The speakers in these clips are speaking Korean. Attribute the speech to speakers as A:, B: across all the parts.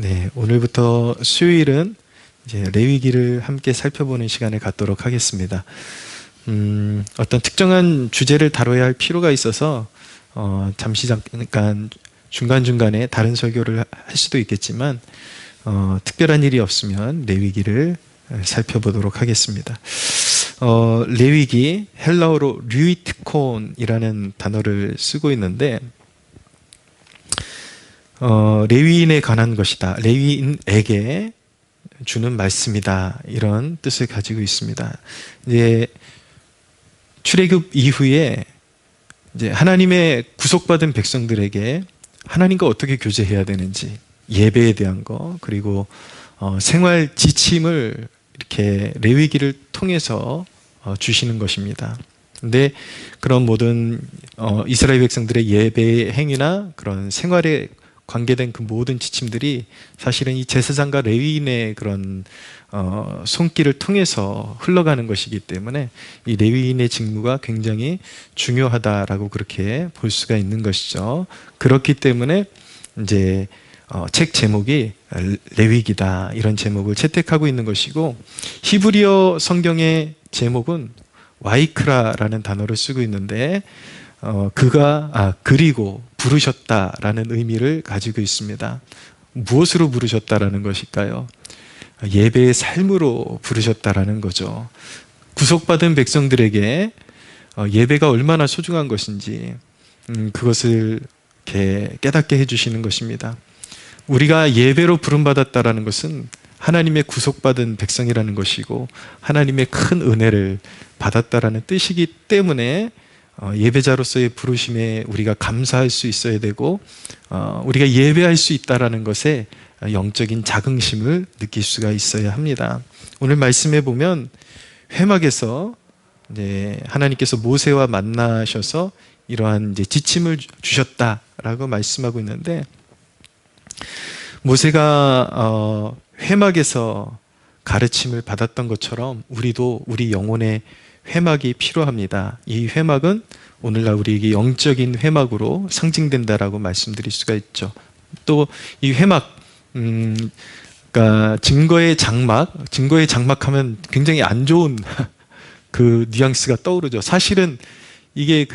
A: 네, 오늘부터 수요일은 이제 레위기를 함께 살펴보는 시간을 갖도록 하겠습니다. 어떤 특정한 주제를 다뤄야 할 필요가 있어서 잠시 잠깐 중간중간에 다른 설교를 할 수도 있겠지만 특별한 일이 없으면 레위기를 살펴보도록 하겠습니다. 레위기, 헬라어로 류이트콘이라는 단어를 쓰고 있는데 레위인에 관한 것이다. 레위인에게 주는 말씀이다. 이런 뜻을 가지고 있습니다. 이제 출애굽 이후에 이제 하나님의 구속받은 백성들에게 하나님과 어떻게 교제해야 되는지, 예배에 대한 거, 그리고 생활 지침을 이렇게 레위기를 통해서 주시는 것입니다. 근데 그런 모든 이스라엘 백성들의 예배의 행위나 그런 생활에 관계된 그 모든 지침들이 사실은 이 제사장과 레위인의 그런 손길을 통해서 흘러가는 것이기 때문에 이 레위인의 직무가 굉장히 중요하다라고 그렇게 볼 수가 있는 것이죠. 그렇기 때문에 이제 책 제목이 레위기다, 이런 제목을 채택하고 있는 것이고, 히브리어 성경의 제목은 와이크라라는 단어를 쓰고 있는데 그리고 부르셨다라는 의미를 가지고 있습니다. 무엇으로 부르셨다라는 것일까요? 예배의 삶으로 부르셨다라는 거죠. 구속받은 백성들에게 예배가 얼마나 소중한 것인지 그것을 이렇게 깨닫게 해주시는 것입니다. 우리가 예배로 부름받았다라는 것은 하나님의 구속받은 백성이라는 것이고 하나님의 큰 은혜를 받았다라는 뜻이기 때문에 예배자로서의 부르심에 우리가 감사할 수 있어야 되고 우리가 예배할 수 있다라는 것에 영적인 자긍심을 느낄 수가 있어야 합니다. 오늘 말씀해 보면 회막에서 이제 하나님께서 모세와 만나셔서 이러한 이제 지침을 주셨다라고 말씀하고 있는데, 모세가 회막에서 가르침을 받았던 것처럼 우리도 우리 영혼의 회막이 필요합니다. 이 회막은 오늘날 우리에게 영적인 회막으로 상징된다라고 말씀드릴 수가 있죠. 또 이 회막, 그러니까 증거의 장막하면 굉장히 안 좋은 그 뉘앙스가 떠오르죠. 사실은 이게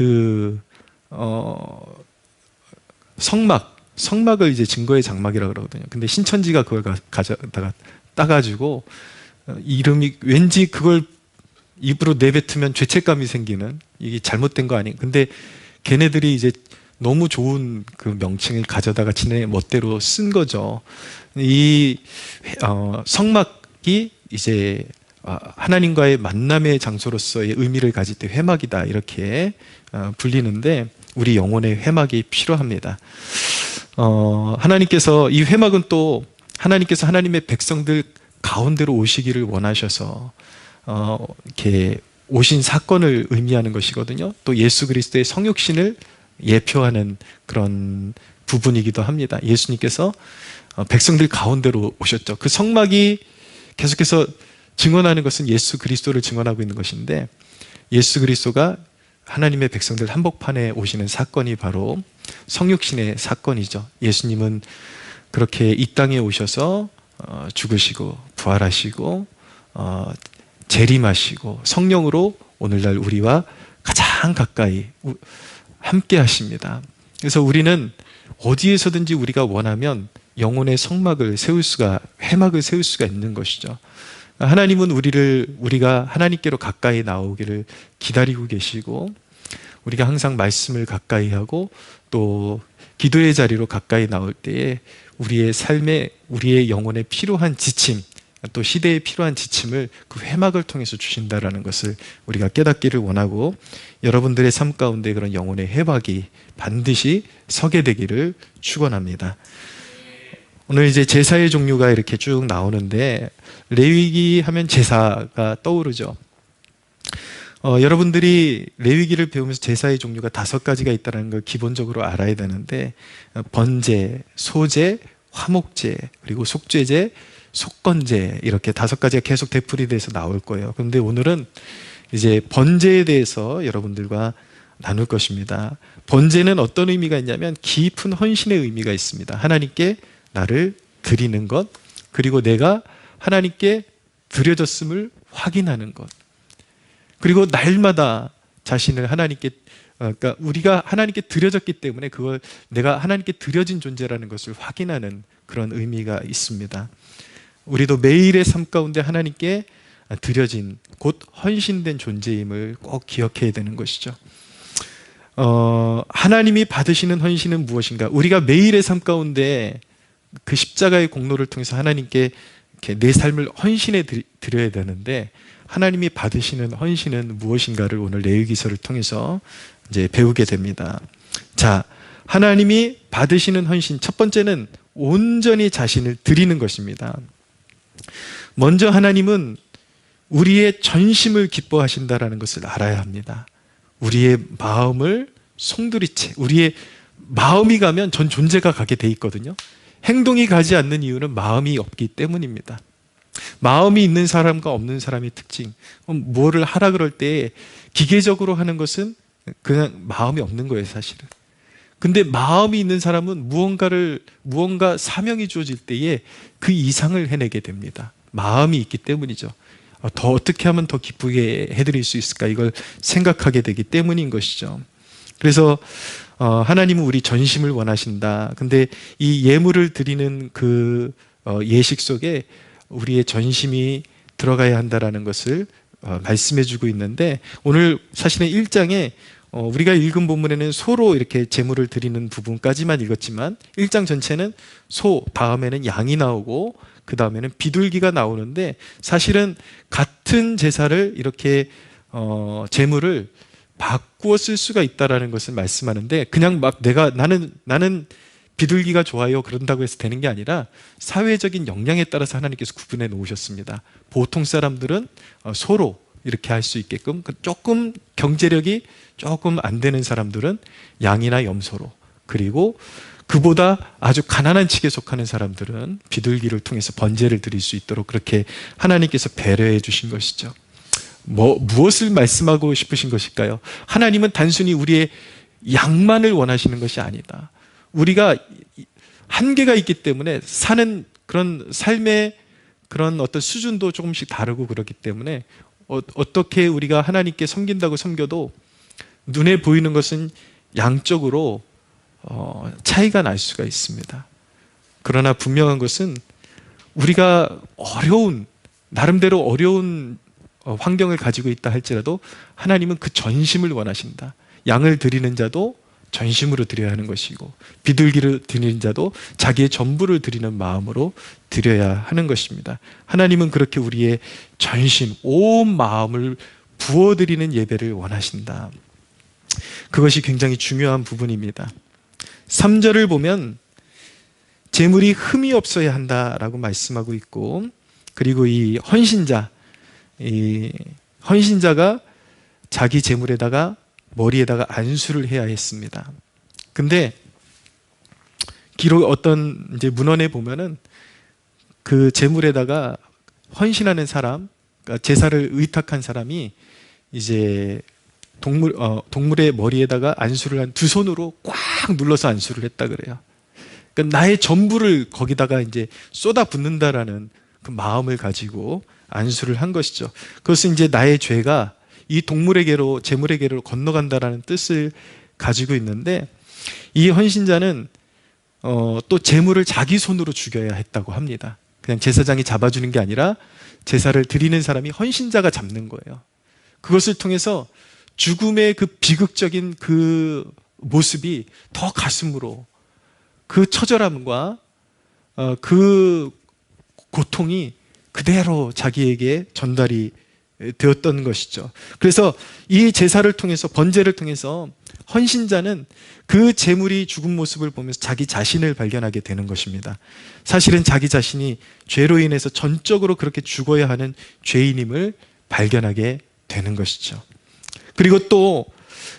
A: 성막을 이제 증거의 장막이라고 그러거든요. 근데 신천지가 그걸 가져다가 따가지고 이름이 왠지 그걸 입으로 내뱉으면 죄책감이 생기는, 이게 잘못된 거 아니에요. 근데 걔네들이 이제 너무 좋은 그 명칭을 가져다가 지네 멋대로 쓴 거죠. 이 성막이 이제 하나님과의 만남의 장소로서의 의미를 가질 때 회막이다, 이렇게 불리는데 우리 영혼의 회막이 필요합니다. 하나님께서 이 회막은 또 하나님께서 하나님의 백성들 가운데로 오시기를 원하셔서 이렇게 오신 사건을 의미하는 것이거든요. 또 예수 그리스도의 성육신을 예표하는 그런 부분이기도 합니다. 예수님께서 백성들 가운데로 오셨죠. 그 성막이 계속해서 증언하는 것은 예수 그리스도를 증언하고 있는 것인데, 예수 그리스도가 하나님의 백성들 한복판에 오시는 사건이 바로 성육신의 사건이죠. 예수님은 그렇게 이 땅에 오셔서 죽으시고 부활하시고 재림하시고 성령으로 오늘날 우리와 가장 가까이 함께 하십니다. 그래서 우리는 어디에서든지 우리가 원하면 영혼의 회막을 세울 수가 있는 것이죠. 하나님은 우리가 하나님께로 가까이 나오기를 기다리고 계시고, 우리가 항상 말씀을 가까이 하고 또 기도의 자리로 가까이 나올 때에 우리의 삶에, 우리의 영혼에 필요한 지침, 또 시대에 필요한 지침을 그 회막을 통해서 주신다라는 것을 우리가 깨닫기를 원하고, 여러분들의 삶 가운데 그런 영혼의 회막이 반드시 서게 되기를 축원합니다. 오늘 이제 제사의 종류가 이렇게 쭉 나오는데, 레위기 하면 제사가 떠오르죠. 여러분들이 레위기를 배우면서 제사의 종류가 5가지가 있다는 걸 기본적으로 알아야 되는데, 번제, 소제, 화목제, 그리고 속죄제, 속건제, 이렇게 5가지가 계속 되풀이돼서 나올 거예요. 그런데 오늘은 이제 번제에 대해서 여러분들과 나눌 것입니다. 번제는 어떤 의미가 있냐면 깊은 헌신의 의미가 있습니다. 하나님께 나를 드리는 것, 그리고 내가 하나님께 드려졌음을 확인하는 것, 그리고 날마다 자신을 하나님께, 그러니까 우리가 하나님께 드려졌기 때문에 그걸 내가 하나님께 드려진 존재라는 것을 확인하는 그런 의미가 있습니다. 우리도 매일의 삶 가운데 하나님께 드려진, 곧 헌신된 존재임을 꼭 기억해야 되는 것이죠. 하나님이 받으시는 헌신은 무엇인가? 우리가 매일의 삶 가운데 그 십자가의 공로를 통해서 하나님께 이렇게 내 삶을 헌신해 드려야 되는데, 하나님이 받으시는 헌신은 무엇인가를 오늘 레위기서를 통해서 이제 배우게 됩니다. 자, 하나님이 받으시는 헌신, 첫 번째는 온전히 자신을 드리는 것입니다. 먼저 하나님은 우리의 전심을 기뻐하신다라는 것을 알아야 합니다. 우리의 마음을 송두리째, 우리의 마음이 가면 전 존재가 가게 돼 있거든요. 행동이 가지 않는 이유는 마음이 없기 때문입니다. 마음이 있는 사람과 없는 사람의 특징, 뭐를 하라 그럴 때 기계적으로 하는 것은 그냥 마음이 없는 거예요, 사실은. 근데 마음이 있는 사람은 무언가 사명이 주어질 때에 그 이상을 해내게 됩니다. 마음이 있기 때문이죠. 더 어떻게 하면 더 기쁘게 해드릴 수 있을까, 이걸 생각하게 되기 때문인 것이죠. 그래서 하나님은 우리 전심을 원하신다. 근데 이 예물을 드리는 그 예식 속에 우리의 전심이 들어가야 한다라는 것을 말씀해 주고 있는데, 오늘 사실은 1장에 우리가 읽은 본문에는 소로 이렇게 제물을 드리는 부분까지만 읽었지만 1장 전체는 소, 다음에는 양이 나오고 그 다음에는 비둘기가 나오는데, 사실은 같은 제사를 이렇게 제물을 바꾸어 쓸 수가 있다라는 것을 말씀하는데, 그냥 막 나는 비둘기가 좋아요 그런다고 해서 되는 게 아니라 사회적인 역량에 따라서 하나님께서 구분해 놓으셨습니다. 보통 사람들은 소로 이렇게 할 수 있게끔, 조금 경제력이 조금 안 되는 사람들은 양이나 염소로, 그리고 그보다 아주 가난한 층에 속하는 사람들은 비둘기를 통해서 번제를 드릴 수 있도록 그렇게 하나님께서 배려해 주신 것이죠. 무엇을 말씀하고 싶으신 것일까요? 하나님은 단순히 우리의 양만을 원하시는 것이 아니다. 우리가 한계가 있기 때문에 사는 그런 삶의 그런 어떤 수준도 조금씩 다르고 그렇기 때문에 어떻게 우리가 하나님께 섬긴다고 섬겨도 눈에 보이는 것은 양적으로 차이가 날 수가 있습니다. 그러나 분명한 것은 우리가 나름대로 어려운 환경을 가지고 있다 할지라도 하나님은 그 전심을 원하신다. 양을 드리는 자도 전심으로 드려야 하는 것이고, 비둘기를 드리는 자도 자기의 전부를 드리는 마음으로 드려야 하는 것입니다. 하나님은 그렇게 우리의 전심, 온 마음을 부어드리는 예배를 원하신다. 그것이 굉장히 중요한 부분입니다. 3절을 보면 제물이 흠이 없어야 한다라고 말씀하고 있고, 그리고 이 헌신자가 자기 제물에다가 머리에다가 안수를 해야 했습니다. 근데 어떤 이제 문헌에 보면은 그 제물에다가 헌신하는 사람, 그러니까 제사를 의탁한 사람이 이제 동물의 머리에다가 안수를 한 두 손으로 꽉 눌러서 안수를 했다 그래요. 그러니까 나의 전부를 거기다가 이제 쏟아 붓는다라는 그 마음을 가지고 안수를 한 것이죠. 그것은 이제 나의 죄가 이 동물에게로, 제물에게로 건너간다라는 뜻을 가지고 있는데, 이 헌신자는 또 제물을 자기 손으로 죽여야 했다고 합니다. 그냥 제사장이 잡아주는 게 아니라 제사를 드리는 사람이 헌신자가 잡는 거예요. 그것을 통해서 죽음의 그 비극적인 그 모습이 더 가슴으로, 그 처절함과 그 고통이 그대로 자기에게 전달이 되었던 것이죠. 그래서 이 제사를 통해서, 번제를 통해서 헌신자는 그 제물이 죽은 모습을 보면서 자기 자신을 발견하게 되는 것입니다. 사실은 자기 자신이 죄로 인해서 전적으로 그렇게 죽어야 하는 죄인임을 발견하게 되는 것이죠. 그리고 또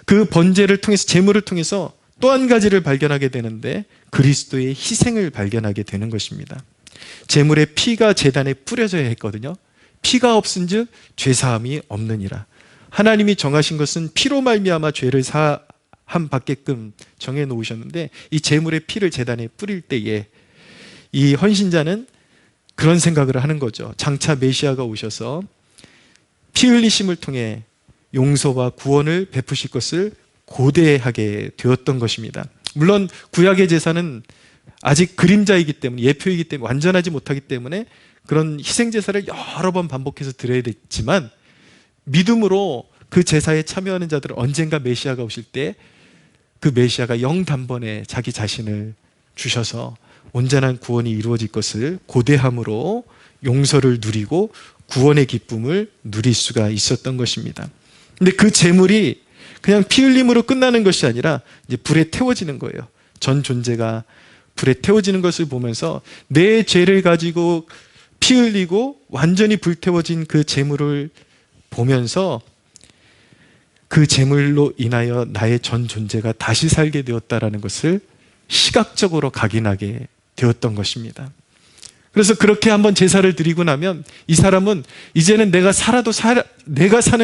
A: 그 번제를 통해서, 제물을 통해서 또 한 가지를 발견하게 되는데, 그리스도의 희생을 발견하게 되는 것입니다. 제물의 피가 제단에 뿌려져야 했거든요. 피가 없은즉 죄사함이 없느니라. 하나님이 정하신 것은 피로 말미암아 죄를 사함 받게끔 정해 놓으셨는데, 이 제물의 피를 제단에 뿌릴 때에 이 헌신자는 그런 생각을 하는 거죠. 장차 메시아가 오셔서 피 흘리심을 통해 용서와 구원을 베푸실 것을 고대하게 되었던 것입니다. 물론 구약의 제사는 아직 그림자이기 때문에, 예표이기 때문에, 완전하지 못하기 때문에 그런 희생제사를 여러 번 반복해서 드려야 됐지만, 믿음으로 그 제사에 참여하는 자들은 언젠가 메시아가 오실 때 그 메시아가 영단번에 자기 자신을 주셔서 온전한 구원이 이루어질 것을 고대함으로 용서를 누리고 구원의 기쁨을 누릴 수가 있었던 것입니다. 근데 그 제물이 그냥 피 흘림으로 끝나는 것이 아니라 이제 불에 태워지는 거예요. 전 존재가 불에 태워지는 것을 보면서 내 죄를 가지고 피 흘리고 완전히 불태워진 그 제물을 보면서 그 제물로 인하여 나의 전 존재가 다시 살게 되었다라는 것을 시각적으로 각인하게 되었던 것입니다. 그래서 그렇게 한번 제사를 드리고 나면 이 사람은 이제는 내가 사는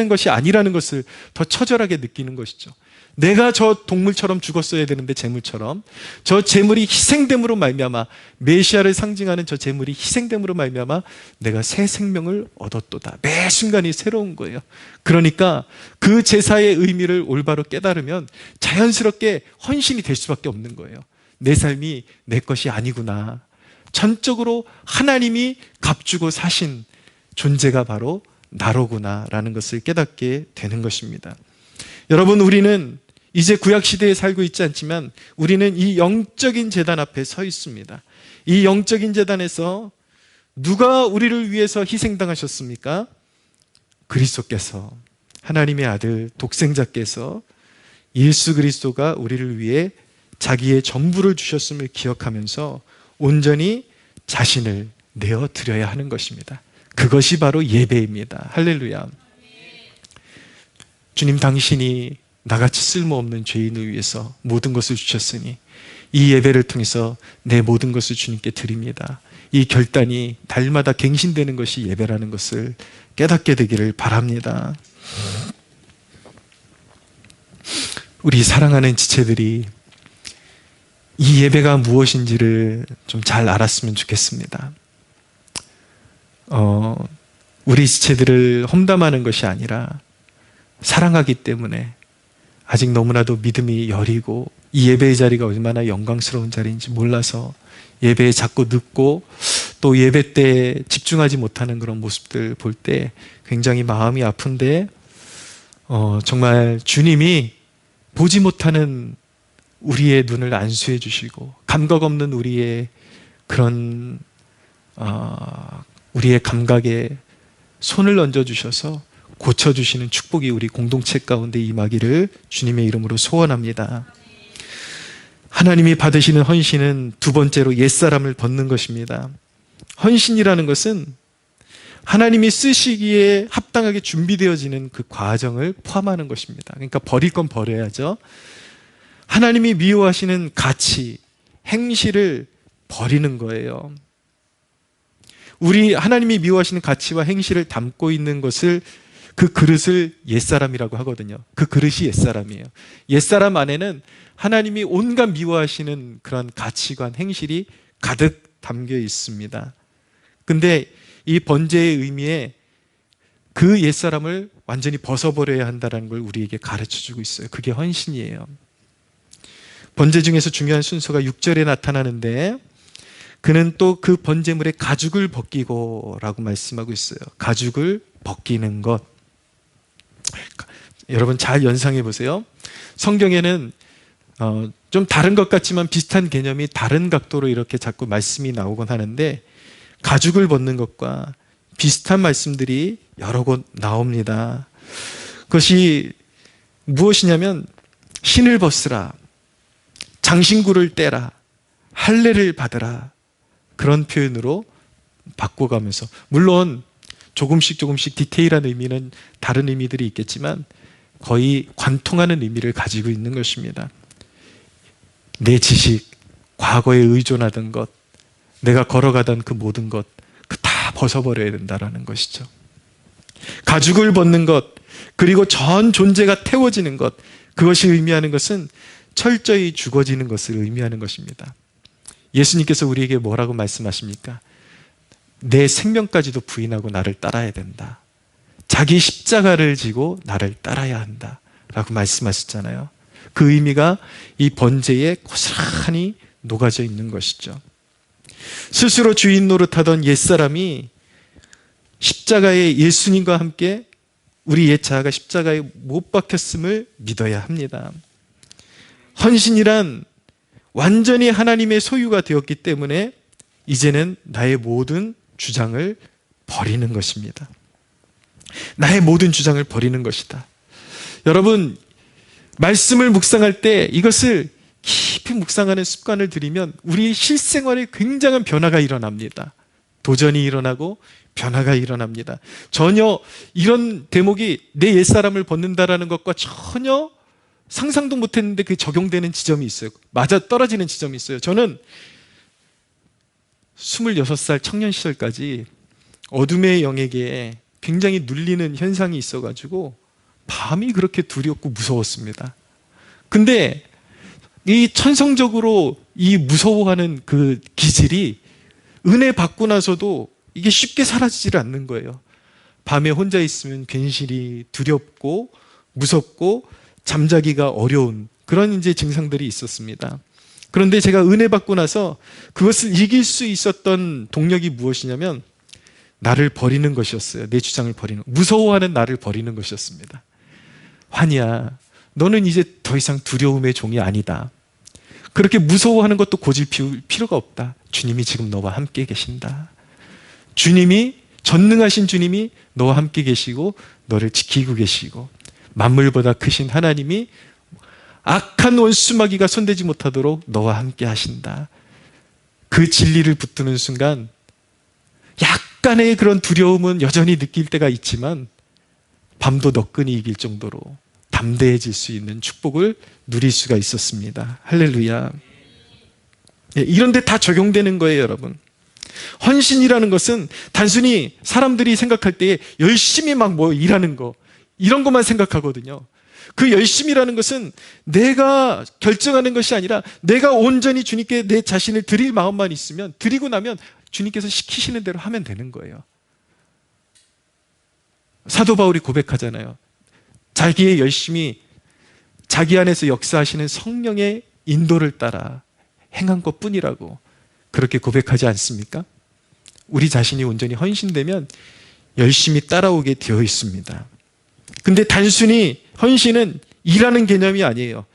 A: 것이 아니라는 것을 더 처절하게 느끼는 것이죠. 내가 저 동물처럼 죽었어야 되는데, 제물처럼 저 제물이 희생됨으로 말미암아, 메시아를 상징하는 저 제물이 희생됨으로 말미암아 내가 새 생명을 얻었도다. 매 순간이 새로운 거예요. 그러니까 그 제사의 의미를 올바로 깨달으면 자연스럽게 헌신이 될 수밖에 없는 거예요. 내 삶이 내 것이 아니구나. 전적으로 하나님이 값주고 사신 존재가 바로 나로구나 라는 것을 깨닫게 되는 것입니다. 여러분, 우리는 이제 구약시대에 살고 있지 않지만 우리는 이 영적인 제단 앞에 서 있습니다. 이 영적인 제단에서 누가 우리를 위해서 희생당하셨습니까? 그리스도께서, 하나님의 아들 독생자께서, 예수 그리스도가 우리를 위해 자기의 전부를 주셨음을 기억하면서 온전히 자신을 내어드려야 하는 것입니다. 그것이 바로 예배입니다. 할렐루야. 주님, 당신이 나같이 쓸모없는 죄인을 위해서 모든 것을 주셨으니 이 예배를 통해서 내 모든 것을 주님께 드립니다. 이 결단이 날마다 갱신되는 것이 예배라는 것을 깨닫게 되기를 바랍니다. 우리 사랑하는 지체들이 이 예배가 무엇인지를 좀 잘 알았으면 좋겠습니다. 우리 지체들을 험담하는 것이 아니라 사랑하기 때문에 아직 너무나도 믿음이 여리고 이 예배의 자리가 얼마나 영광스러운 자리인지 몰라서 예배에 자꾸 늦고 또 예배 때 집중하지 못하는 그런 모습들 볼 때 굉장히 마음이 아픈데, 정말 주님이 보지 못하는 우리의 눈을 안수해 주시고 감각 없는 우리의 그런 우리의 감각에 손을 얹어 주셔서 고쳐주시는 축복이 우리 공동체 가운데 임하기를 주님의 이름으로 소원합니다. 하나님이 받으시는 헌신은 두 번째로 옛사람을 벗는 것입니다. 헌신이라는 것은 하나님이 쓰시기에 합당하게 준비되어지는 그 과정을 포함하는 것입니다. 그러니까 버릴 건 버려야죠. 하나님이 미워하시는 가치, 행실을 버리는 거예요. 하나님이 미워하시는 가치와 행실을 담고 있는 것을, 그 그릇을 옛사람이라고 하거든요. 그 그릇이 옛사람이에요. 옛사람 안에는 하나님이 온갖 미워하시는 그런 가치관, 행실이 가득 담겨 있습니다. 근데 이 번제의 의미에 그 옛사람을 완전히 벗어버려야 한다는 걸 우리에게 가르쳐주고 있어요. 그게 헌신이에요. 번제 중에서 중요한 순서가 6절에 나타나는데, 그는 또 그 번제물의 가죽을 벗기고 라고 말씀하고 있어요. 가죽을 벗기는 것. 여러분 잘 연상해 보세요. 성경에는 좀 다른 것 같지만 비슷한 개념이 다른 각도로 이렇게 자꾸 말씀이 나오곤 하는데, 가죽을 벗는 것과 비슷한 말씀들이 여러 곳 나옵니다. 그것이 무엇이냐면, 신을 벗으라, 장신구를 떼라, 할례를 받으라, 그런 표현으로 바꿔가면서, 물론 조금씩 디테일한 의미는 다른 의미들이 있겠지만 거의 관통하는 의미를 가지고 있는 것입니다. 내 지식, 과거에 의존하던 것, 내가 걸어가던 그 모든 것, 그 다 벗어버려야 된다라는 것이죠. 가죽을 벗는 것, 그리고 전 존재가 태워지는 것, 그것이 의미하는 것은 철저히 죽어지는 것을 의미하는 것입니다. 예수님께서 우리에게 뭐라고 말씀하십니까? 내 생명까지도 부인하고 나를 따라야 된다. 자기 십자가를 지고 나를 따라야 한다 라고 말씀하셨잖아요. 그 의미가 이 번제에 고스란히 녹아져 있는 것이죠. 스스로 주인 노릇하던 옛사람이 십자가에 예수님과 함께 우리 옛 자아가 십자가에 못 박혔음을 믿어야 합니다. 헌신이란 완전히 하나님의 소유가 되었기 때문에 이제는 나의 모든 주장을 버리는 것입니다. 나의 모든 주장을 버리는 것이다. 여러분, 말씀을 묵상할 때 이것을 깊이 묵상하는 습관을 들이면 우리 실생활에 굉장한 변화가 일어납니다. 도전이 일어나고 변화가 일어납니다. 전혀 이런 대목이 내 옛사람을 벗는다라는 것과 전혀 상상도 못했는데 그게 적용되는 지점이 있어요. 맞아 떨어지는 지점이 있어요. 저는 26살 청년 시절까지 어둠의 영에게 굉장히 눌리는 현상이 있어가지고 밤이 그렇게 두렵고 무서웠습니다. 근데 이 천성적으로 이 무서워하는 그 기질이 은혜 받고 나서도 이게 쉽게 사라지질 않는 거예요. 밤에 혼자 있으면 괜시리 두렵고 무섭고 잠자기가 어려운 그런 이제 증상들이 있었습니다. 그런데 제가 은혜 받고 나서 그것을 이길 수 있었던 동력이 무엇이냐면 나를 버리는 것이었어요. 내 주장을 버리는, 무서워하는 나를 버리는 것이었습니다. 환희야, 너는 이제 더 이상 두려움의 종이 아니다. 그렇게 무서워하는 것도 고집 피울 필요가 없다. 주님이 지금 너와 함께 계신다. 주님이, 전능하신 주님이 너와 함께 계시고 너를 지키고 계시고 만물보다 크신 하나님이 악한 원수마귀가 손대지 못하도록 너와 함께 하신다. 그 진리를 붙드는 순간 약간의 그런 두려움은 여전히 느낄 때가 있지만 밤도 너끈히 이길 정도로 담대해질 수 있는 축복을 누릴 수가 있었습니다. 할렐루야. 이런데 다 적용되는 거예요, 여러분. 헌신이라는 것은 단순히 사람들이 생각할 때 열심히 막 뭐 일하는 거, 이런 것만 생각하거든요. 그 열심이라는 것은 내가 결정하는 것이 아니라 내가 온전히 주님께 내 자신을 드릴 마음만 있으면, 드리고 나면 주님께서 시키시는 대로 하면 되는 거예요. 사도 바울이 고백하잖아요. 자기의 열심이 자기 안에서 역사하시는 성령의 인도를 따라 행한 것뿐이라고 그렇게 고백하지 않습니까? 우리 자신이 온전히 헌신되면 열심히 따라오게 되어 있습니다. 근데 단순히 헌신은 일하는 개념이 아니에요.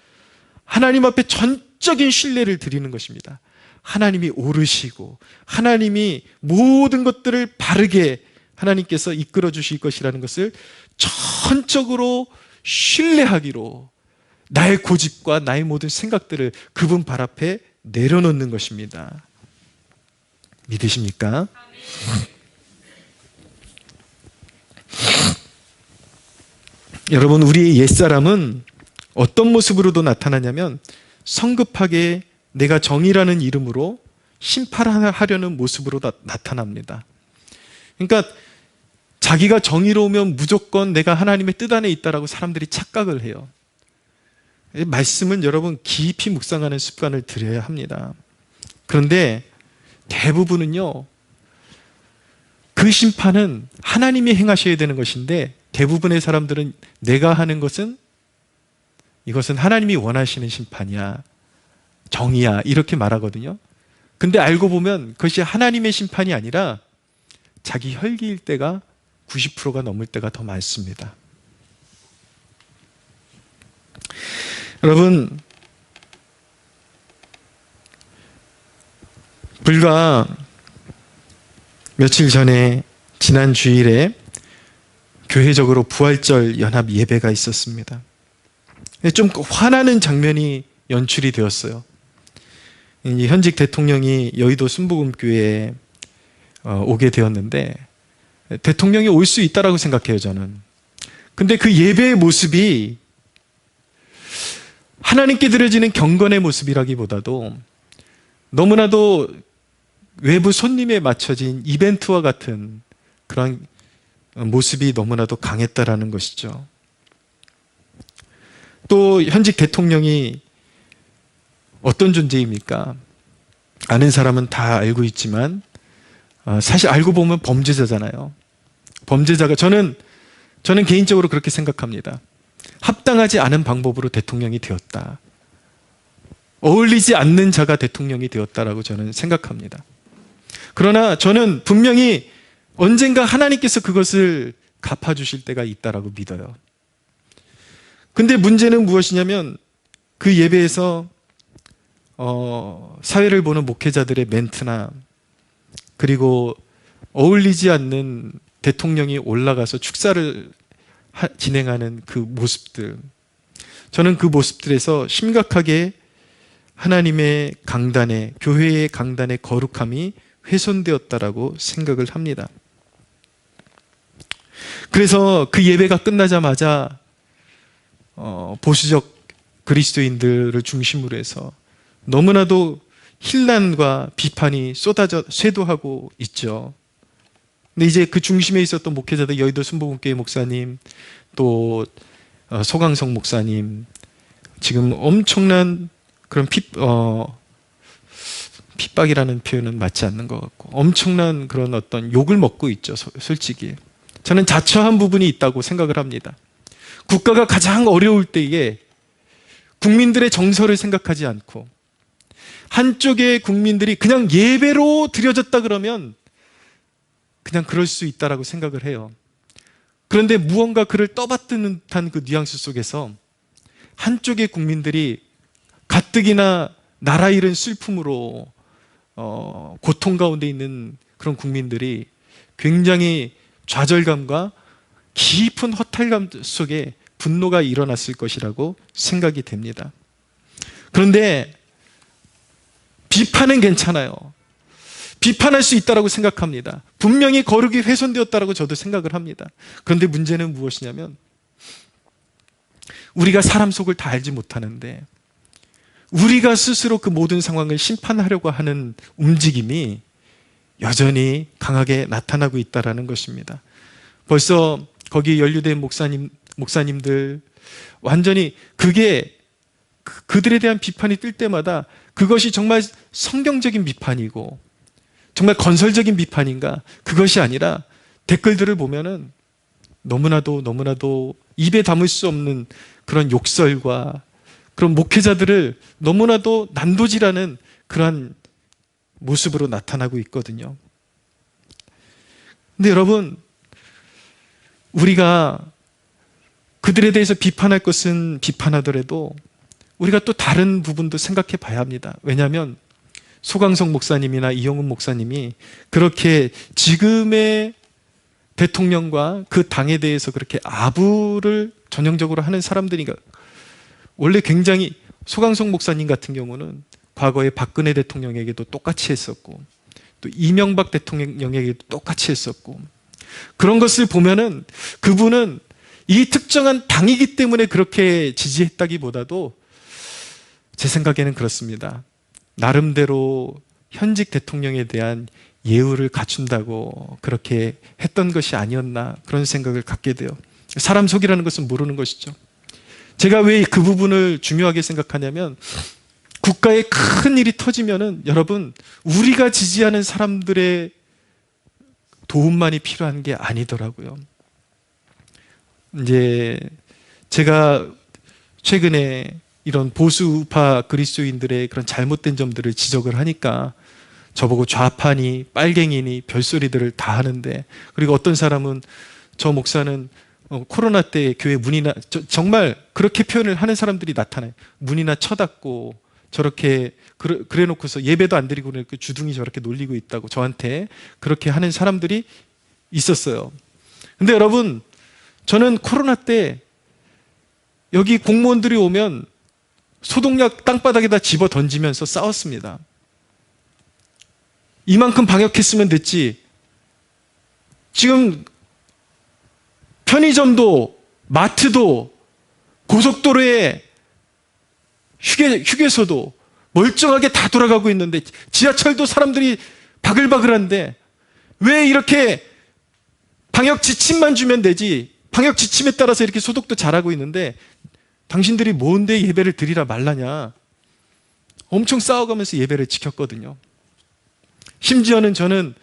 A: 하나님 앞에 전적인 신뢰를 드리는 것입니다. 하나님이 오르시고 하나님이 모든 것들을 바르게 하나님께서 이끌어 주실 것이라는 것을 전적으로 신뢰하기로 나의 고집과 나의 모든 생각들을 그분 발 앞에 내려놓는 것입니다. 믿으십니까? 여러분, 우리의 옛사람은 어떤 모습으로도 나타나냐면 성급하게 내가 정의라는 이름으로 심판하려는 모습으로 나타납니다. 그러니까 자기가 정의로우면 무조건 내가 하나님의 뜻 안에 있다라고 사람들이 착각을 해요. 말씀은 여러분 깊이 묵상하는 습관을 들여야 합니다. 그런데 대부분은요, 그 심판은 하나님이 행하셔야 되는 것인데 대부분의 사람들은 내가 하는 것은 이것은 하나님이 원하시는 심판이야, 정의야, 이렇게 말하거든요. 근데 알고 보면 그것이 하나님의 심판이 아니라 자기 혈기일 때가 90%가 넘을 때가 더 많습니다. 여러분, 불과 며칠 전에 지난 주일에 교회적으로 부활절 연합 예배가 있었습니다. 좀 화나는 장면이 연출이 되었어요. 현직 대통령이 여의도 순복음교회에 오게 되었는데 대통령이 올 수 있다라고 생각해요, 저는. 근데 그 예배의 모습이 하나님께 드려지는 경건의 모습이라기보다도 너무나도 외부 손님에 맞춰진 이벤트와 같은 그런 모습이 너무나도 강했다라는 것이죠. 또 현직 대통령이 어떤 존재입니까? 아는 사람은 다 알고 있지만 사실 알고 보면 범죄자잖아요. 범죄자가 저는 개인적으로 그렇게 생각합니다. 합당하지 않은 방법으로 대통령이 되었다. 어울리지 않는 자가 대통령이 되었다라고 저는 생각합니다. 그러나 저는 분명히 언젠가 하나님께서 그것을 갚아주실 때가 있다라고 믿어요. 근데 문제는 무엇이냐면 그 예배에서 사회를 보는 목회자들의 멘트나 그리고 어울리지 않는 대통령이 올라가서 축사를 진행하는 그 모습들, 저는 그 모습들에서 심각하게 하나님의 강단에, 교회의 강단의 거룩함이 훼손되었다라고 생각을 합니다. 그래서 그 예배가 끝나자마자 보수적 그리스도인들을 중심으로 해서 너무나도 힐난과 비판이 쏟아져 쇄도하고 있죠. 근데 이제 그 중심에 있었던 목회자들, 여의도 순복음교회 목사님, 또 소강성 목사님, 지금 엄청난 그런 핍박이라는 표현은 맞지 않는 것 같고 엄청난 그런 어떤 욕을 먹고 있죠. 솔직히 저는 자처한 부분이 있다고 생각을 합니다. 국가가 가장 어려울 때에 국민들의 정서를 생각하지 않고 한쪽의 국민들이 그냥 예배로 드려졌다 그러면 그냥 그럴 수 있다라고 생각을 해요. 그런데 무언가 그를 떠받드는 듯한 그 뉘앙스 속에서 한쪽의 국민들이 가뜩이나 나라 잃은 슬픔으로 고통 가운데 있는 그런 국민들이 굉장히 좌절감과 깊은 허탈감 속에 분노가 일어났을 것이라고 생각이 됩니다. 그런데 비판은 괜찮아요. 비판할 수 있다고 생각합니다. 분명히 거룩이 훼손되었다고 저도 생각을 합니다. 그런데 문제는 무엇이냐면 우리가 사람 속을 다 알지 못하는데 우리가 스스로 그 모든 상황을 심판하려고 하는 움직임이 여전히 강하게 나타나고 있다는 것입니다. 벌써 거기 연루된 목사님들 완전히 그게 그들에 대한 비판이 뜰 때마다 그것이 정말 성경적인 비판이고 정말 건설적인 비판인가, 그것이 아니라 댓글들을 보면은 너무나도 입에 담을 수 없는 그런 욕설과 그런 목회자들을 너무나도 난도질하는 그러한 모습으로 나타나고 있거든요. 근데 여러분, 우리가 그들에 대해서 비판할 것은 비판하더라도 우리가 또 다른 부분도 생각해 봐야 합니다. 왜냐하면 소강성 목사님이나 이영훈 목사님이 그렇게 지금의 대통령과 그 당에 대해서 그렇게 아부를 전형적으로 하는 사람들이니까, 원래 굉장히 소강성 목사님 같은 경우는 과거에 박근혜 대통령에게도 똑같이 했었고 또 이명박 대통령에게도 똑같이 했었고, 그런 것을 보면은 그분은 이 특정한 당이기 때문에 그렇게 지지했다기보다도 제 생각에는 그렇습니다. 나름대로 현직 대통령에 대한 예우를 갖춘다고 그렇게 했던 것이 아니었나, 그런 생각을 갖게 돼요. 사람 속이라는 것은 모르는 것이죠. 제가 왜 그 부분을 중요하게 생각하냐면, 국가에 큰 일이 터지면은 여러분, 우리가 지지하는 사람들의 도움만이 필요한 게 아니더라고요. 이제 제가 최근에 이런 보수파 그리스도인들의 그런 잘못된 점들을 지적을 하니까 저보고 좌파니 빨갱이니 별소리들을 다 하는데, 그리고 어떤 사람은 저 목사는 코로나 때 교회 문이나, 정말 그렇게 표현을 하는 사람들이 나타나요. 문이나 쳐닫고 저렇게 그래 놓고서 예배도 안 드리고 주둥이 저렇게 놀리고 있다고 저한테 그렇게 하는 사람들이 있었어요. 근데 여러분, 저는 코로나 때 여기 공무원들이 오면 소독약 땅바닥에다 집어 던지면서 싸웠습니다. 이만큼 방역했으면 됐지. 지금 편의점도 마트도 고속도로에 휴게소도 멀쩡하게 다 돌아가고 있는데, 지하철도 사람들이 바글바글한데 왜 이렇게 방역 지침만 주면 되지, 방역 지침에 따라서 이렇게 소독도 잘하고 있는데 당신들이 뭔데 예배를 드리라 말라냐. 엄청 싸워가면서 예배를 지켰거든요. 심지어는 저는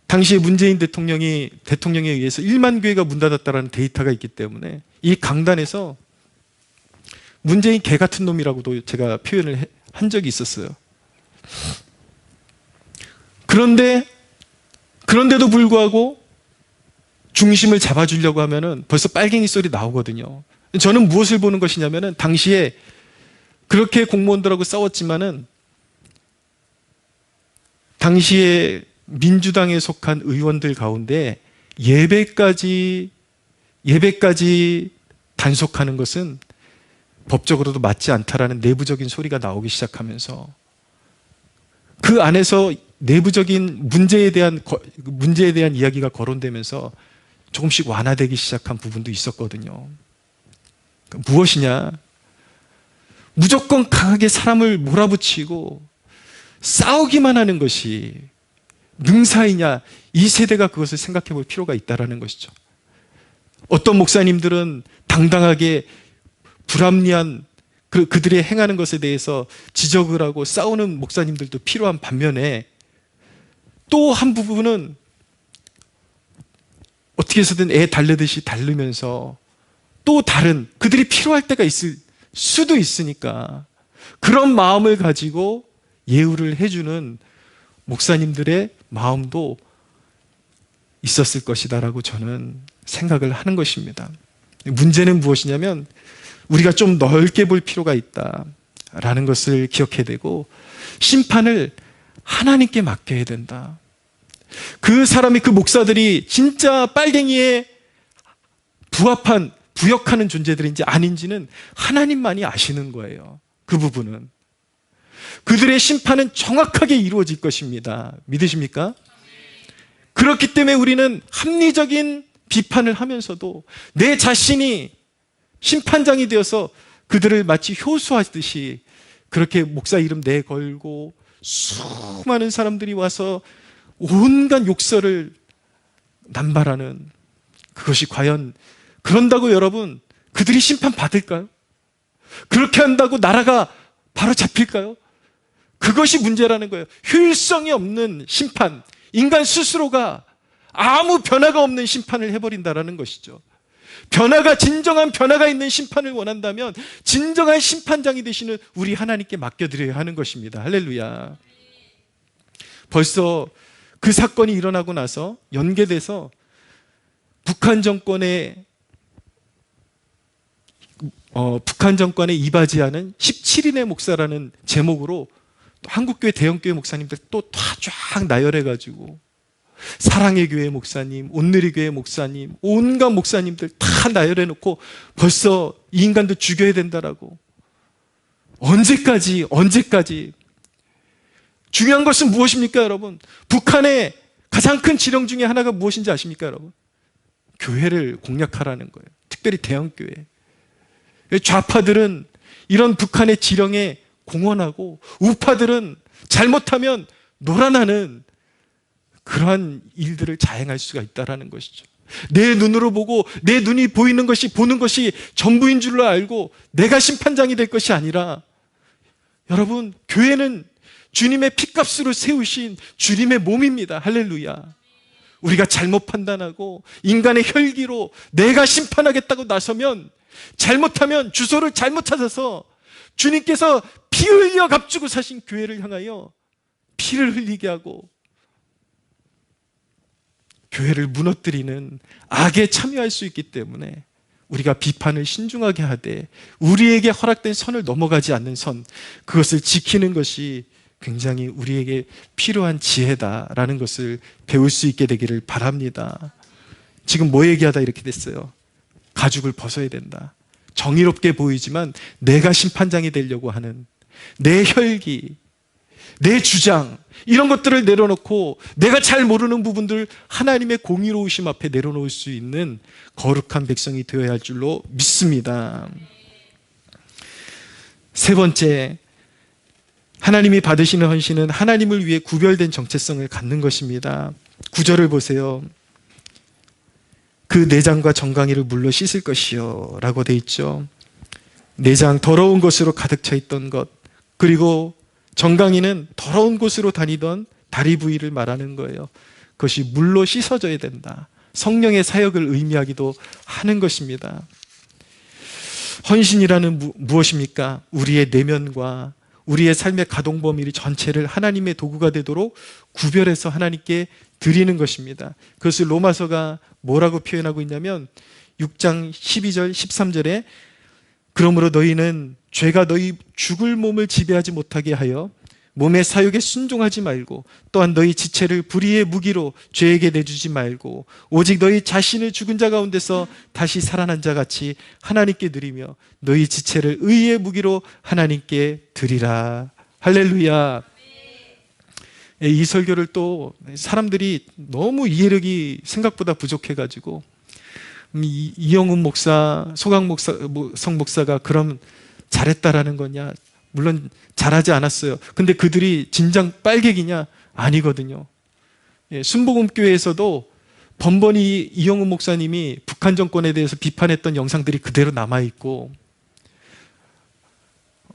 A: 당시에 문재인 대통령에 의해서 1만 교회가 문 닫았다는 데이터가 있기 때문에 이 강단에서 문재인 개 같은 놈이라고도 제가 표현을 한 적이 있었어요. 그런데도 불구하고 중심을 잡아주려고 하면은 벌써 빨갱이 소리 나오거든요. 저는 무엇을 보는 것이냐면은 당시에 그렇게 공무원들하고 싸웠지만은 당시에 민주당에 속한 의원들 가운데 예배까지 단속하는 것은 법적으로도 맞지 않다라는 내부적인 소리가 나오기 시작하면서 그 안에서 내부적인 문제에 대한 이야기가 거론되면서 조금씩 완화되기 시작한 부분도 있었거든요. 무엇이냐? 무조건 강하게 사람을 몰아붙이고 싸우기만 하는 것이 능사이냐? 이 세대가 그것을 생각해 볼 필요가 있다는 것이죠. 어떤 목사님들은 당당하게 불합리한 그들의 행하는 것에 대해서 지적을 하고 싸우는 목사님들도 필요한 반면에 또 한 부분은 어떻게 해서든 애 달래듯이 달르면서 또 다른 그들이 필요할 때가 있을 수도 있으니까 그런 마음을 가지고 예우를 해주는 목사님들의 마음도 있었을 것이다라고 저는 생각을 하는 것입니다. 문제는 무엇이냐면 우리가 좀 넓게 볼 필요가 있다라는 것을 기억해야 되고 심판을 하나님께 맡겨야 된다. 그 목사들이 진짜 빨갱이에 부역하는 존재들인지 아닌지는 하나님만이 아시는 거예요. 그 부분은. 그들의 심판은 정확하게 이루어질 것입니다. 믿으십니까? 그렇기 때문에 우리는 합리적인 비판을 하면서도 내 자신이 심판장이 되어서 그들을 마치 효수하듯이 그렇게 목사 이름 내걸고 수많은 사람들이 와서 온갖 욕설을 남발하는 그것이 과연 그런다고 여러분 그들이 심판받을까요? 그렇게 한다고 나라가 바로 잡힐까요? 그것이 문제라는 거예요. 효율성이 없는 심판, 인간 스스로가 아무 변화가 없는 심판을 해버린다는 것이죠. 진정한 변화가 있는 심판을 원한다면 진정한 심판장이 되시는 우리 하나님께 맡겨드려야 하는 것입니다. 할렐루야. 벌써 그 사건이 일어나고 나서 연계돼서 북한 정권에 이바지하는 17인의 목사라는 제목으로 또 한국교회 대형교회 목사님들 또 쫙 나열해가지고 사랑의 교회 목사님, 온누리 교회 목사님, 온갖 목사님들 다 나열해놓고 벌써 이 인간도 죽여야 된다라고. 언제까지? 중요한 것은 무엇입니까, 여러분? 북한의 가장 큰 지령 중에 하나가 무엇인지 아십니까, 여러분? 교회를 공략하라는 거예요. 특별히 대형교회. 좌파들은 이런 북한의 지령에 공언하고 우파들은 잘못하면 놀아나는 그러한 일들을 자행할 수가 있다는 것이죠. 내 눈으로 보고 내 눈이 보는 것이 전부인 줄로 알고 내가 심판장이 될 것이 아니라 여러분 교회는 주님의 피값으로 세우신 주님의 몸입니다. 할렐루야. 우리가 잘못 판단하고 인간의 혈기로 내가 심판하겠다고 나서면 잘못하면 주소를 잘못 찾아서 주님께서 피 흘려 값주고 사신 교회를 향하여 피를 흘리게 하고 교회를 무너뜨리는 악에 참여할 수 있기 때문에 우리가 비판을 신중하게 하되 우리에게 허락된 선을 넘어가지 않는 선, 그것을 지키는 것이 굉장히 우리에게 필요한 지혜다라는 것을 배울 수 있게 되기를 바랍니다. 지금 뭐 얘기하다 이렇게 됐어요? 가죽을 벗어야 된다. 정의롭게 보이지만 내가 심판장이 되려고 하는 내 혈기, 내 주장 이런 것들을 내려놓고 내가 잘 모르는 부분들 하나님의 공의로우심 앞에 내려놓을 수 있는 거룩한 백성이 되어야 할 줄로 믿습니다. 세 번째, 하나님이 받으시는 헌신은 하나님을 위해 구별된 정체성을 갖는 것입니다. 9절을 보세요. 그 내장과 정강이를 물로 씻을 것이요 라고 돼 있죠. 내장, 더러운 것으로 가득 차 있던 것, 그리고 정강이는 더러운 곳으로 다니던 다리 부위를 말하는 거예요. 그것이 물로 씻어져야 된다. 성령의 사역을 의미하기도 하는 것입니다. 헌신이라는 무엇입니까? 우리의 내면과 우리의 삶의 가동 범위 전체를 하나님의 도구가 되도록 구별해서 하나님께 드리는 것입니다. 그것을 로마서가 뭐라고 표현하고 있냐면 6장 12절 13절에 그러므로 너희는 죄가 너희 죽을 몸을 지배하지 못하게 하여 몸의 사욕에 순종하지 말고 또한 너희 지체를 불의의 무기로 죄에게 내주지 말고 오직 너희 자신을 죽은 자 가운데서 다시 살아난 자 같이 하나님께 드리며 너희 지체를 의의 무기로 하나님께 드리라. 할렐루야. 이 설교를 또 사람들이 너무 이해력이 생각보다 부족해가지고 이영훈 목사, 성 목사가 그럼 잘했다라는 거냐? 물론 잘하지 않았어요. 근데 그들이 진정 빨객이냐? 아니거든요. 순복음교회에서도 번번이 이영훈 목사님이 북한 정권에 대해서 비판했던 영상들이 그대로 남아있고,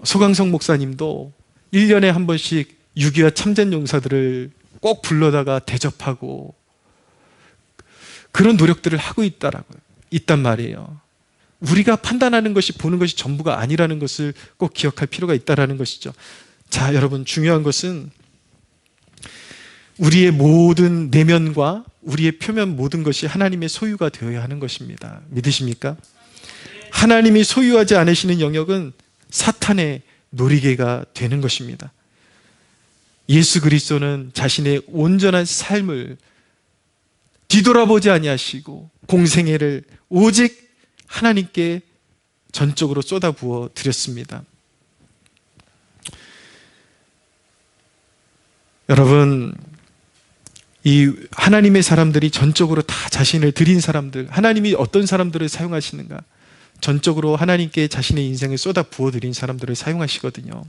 A: 소강성 목사님도 1년에 한 번씩 6.25 참전 용사들을 꼭 불러다가 대접하고 그런 노력들을 하고 있단 말이에요. 우리가 판단하는 것이, 보는 것이 전부가 아니라는 것을 꼭 기억할 필요가 있다는 것이죠. 자, 여러분, 중요한 것은 우리의 모든 내면과 우리의 표면 모든 것이 하나님의 소유가 되어야 하는 것입니다. 믿으십니까? 하나님이 소유하지 않으시는 영역은 사탄의 놀이개가 되는 것입니다. 예수 그리스도는 자신의 온전한 삶을 뒤돌아보지 아니하시고 공생애를 오직 하나님께 전적으로 쏟아부어 드렸습니다. 여러분, 이 하나님의 사람들이 전적으로 다 자신을 드린 사람들, 하나님이 어떤 사람들을 사용하시는가? 전적으로 하나님께 자신의 인생을 쏟아부어 드린 사람들을 사용하시거든요.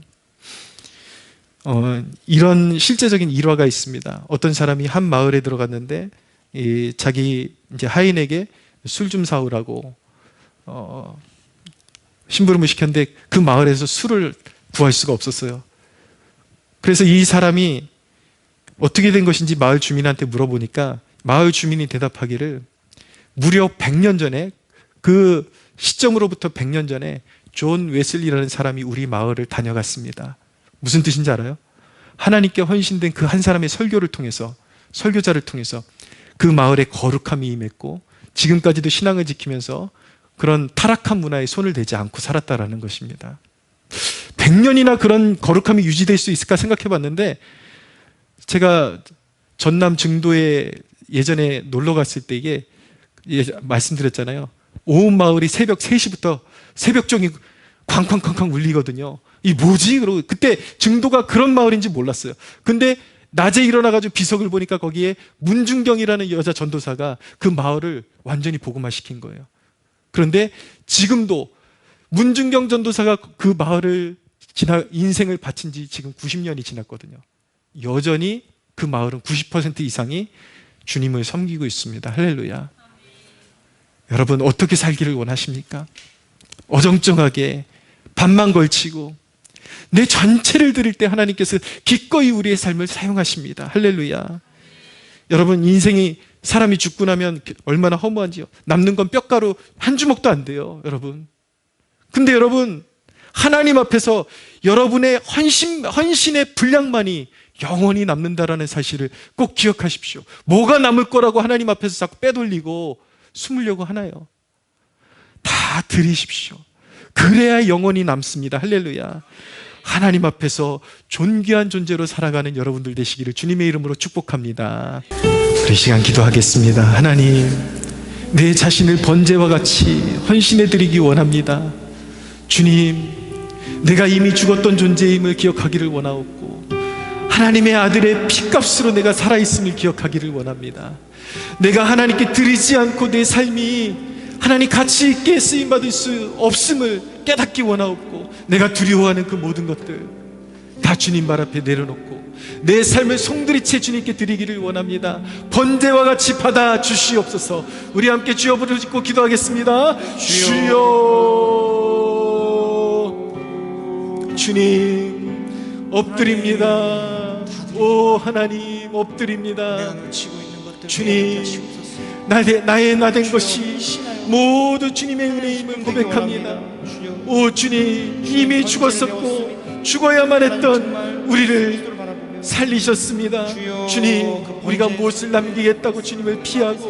A: 이런 실제적인 일화가 있습니다. 어떤 사람이 한 마을에 들어갔는데 자기 이제 하인에게 술 좀 사오라고 심부름을 시켰는데 그 마을에서 술을 구할 수가 없었어요. 그래서 이 사람이 어떻게 된 것인지 마을 주민한테 물어보니까 마을 주민이 대답하기를 무려 100년 전에, 그 시점으로부터 100년 전에 존 웨슬리라는 사람이 우리 마을을 다녀갔습니다. 무슨 뜻인지 알아요? 하나님께 헌신된 그 한 사람의 설교를 통해서, 설교자를 통해서 그 마을에 거룩함이 임했고 지금까지도 신앙을 지키면서 그런 타락한 문화에 손을 대지 않고 살았다라는 것입니다. 100년이나 그런 거룩함이 유지될 수 있을까 생각해 봤는데, 제가 전남 증도에 예전에 놀러 갔을 때 이게 말씀드렸잖아요. 온 마을이 새벽 3시부터 새벽종이 쾅쾅쾅쾅 울리거든요. 이 뭐지? 그러고 그때 증도가 그런 마을인지 몰랐어요. 근데 낮에 일어나가지고 비석을 보니까 거기에 문중경이라는 여자 전도사가 그 마을을 완전히 복음화시킨 거예요. 그런데 지금도 문중경 전도사가 그 마을을 인생을 바친 지 지금 90년이 지났거든요. 여전히 그 마을은 90% 이상이 주님을 섬기고 있습니다. 할렐루야. 여러분, 어떻게 살기를 원하십니까? 어정쩡하게 반만 걸치고 내 전체를 드릴 때 하나님께서 기꺼이 우리의 삶을 사용하십니다. 할렐루야. 여러분, 인생이, 사람이 죽고 나면 얼마나 허무한지요. 남는 건 뼈가루 한 주먹도 안 돼요, 여러분. 근데 여러분, 하나님 앞에서 여러분의 헌신의 분량만이 영원히 남는다라는 사실을 꼭 기억하십시오. 뭐가 남을 거라고 하나님 앞에서 자꾸 빼돌리고 숨으려고 하나요? 다 드리십시오. 그래야 영원히 남습니다. 할렐루야. 하나님 앞에서 존귀한 존재로 살아가는 여러분들 되시기를 주님의 이름으로 축복합니다. 우리 시간 기도하겠습니다. 하나님, 내 자신을 번제와 같이 헌신해 드리기 원합니다. 주님, 내가 이미 죽었던 존재임을 기억하기를 원하옵고 하나님의 아들의 피값으로 내가 살아있음을 기억하기를 원합니다. 내가 하나님께 드리지 않고 내 삶이 하나님 가치 있게 쓰임받을 수 없음을 깨닫기 원하옵고 내가 두려워하는 그 모든 것들 다 주님 발 앞에 내려놓고 내 삶을 송두리째 주님께 드리기를 원합니다. 번제와 같이 받아 주시옵소서. 우리 함께 주여 부르짖고 기도하겠습니다. 주여. 주님, 엎드립니다. 오 하나님 엎드립니다. 주님, 나의 나된 것이 모두 주님의 은혜임을 고백합니다. 오 주님, 이미 죽었었고 죽어야만 했던 우리를 살리셨습니다. 주님, 우리가 무엇을 남기겠다고 주님을 피하고